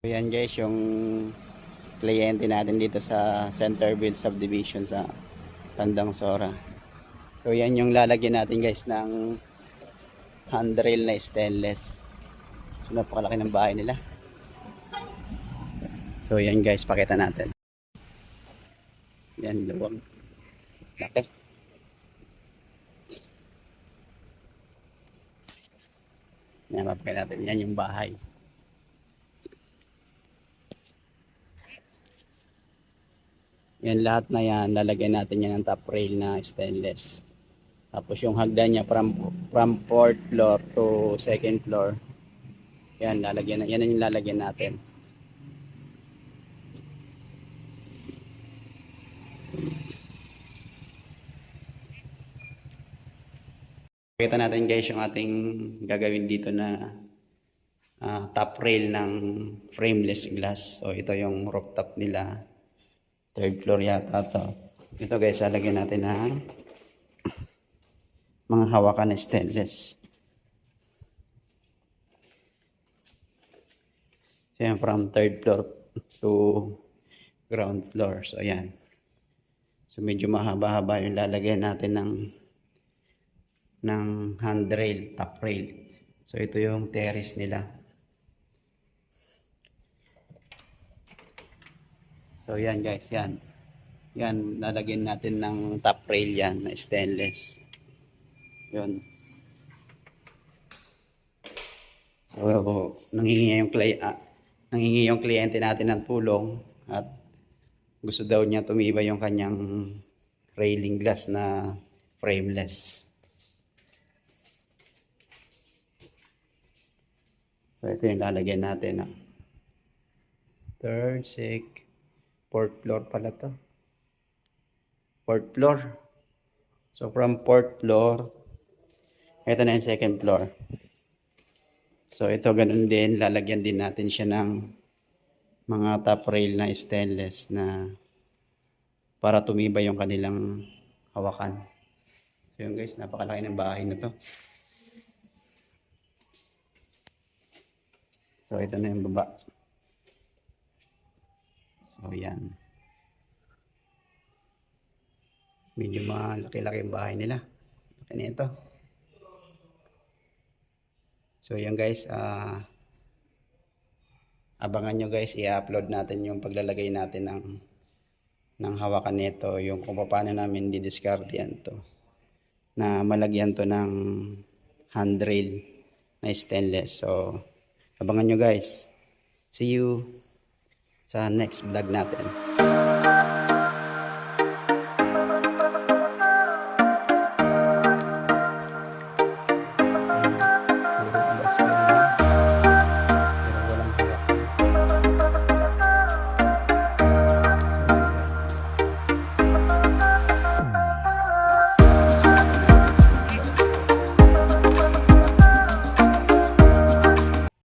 Ayan guys, yung kliyente natin dito sa Centerville Subdivision sa Tandang Sora. So yan yung lalagyan natin guys ng handrail na stainless. So napakalaki ng bahay nila. So yan guys, pakita natin. Yan, luwag. Laki. Yan, mapakita natin. Yan yung bahay. Yan lahat na yan, lalagyan natin yan ng top rail na stainless. Tapos yung hagdan niya from 4th floor to 2nd floor. Yan, lalagyan na, yan yung lalagyan natin. Pakita natin guys yung ating gagawin dito na top rail ng frameless glass. So ito yung rooftop nila. 3rd floor yata to. Ito guys, lalagyan natin ng mga hawakan na stainless. So yan, from 3rd floor to ground floor. So ayan. So medyo mahaba-haba yung lalagyan natin ng handrail, top rail. So ito yung terrace nila. So yan guys, yan. Yan, lalagyan natin ng top rail yan na stainless. Yun. So nangingi yung kliyente natin ng tulong at gusto daw niya tumibay yung kanyang railing glass na frameless. So ito yung lalagyan natin. 3rd, 6th, 4th floor pala to. 4th floor. So from 4th floor, ito na yung 2nd floor. So ito ganun din, lalagyan din natin siya ng mga top rail na stainless na para tumibay yung kanilang hawakan. So yun guys, napakalaki ng bahay na to. So ito na yung baba. So yan. Medyo malaki-laki yung bahay nila. Laki na ito. So yan guys, abangan nyo guys, i-upload natin yung paglalagay natin ng hawakan nito, yung kung paano namin di-discard yan to. Na malagyan to ng handrail na stainless. So abangan nyo guys. See you sa next vlog natin.